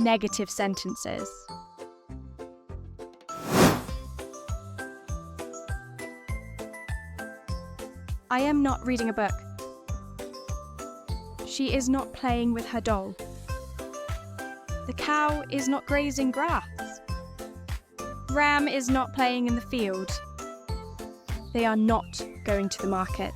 negative sentences. I am not reading a book. She is not playing with her doll. The cow is not grazing grass. Ram is not playing in the field. They are not going to the market.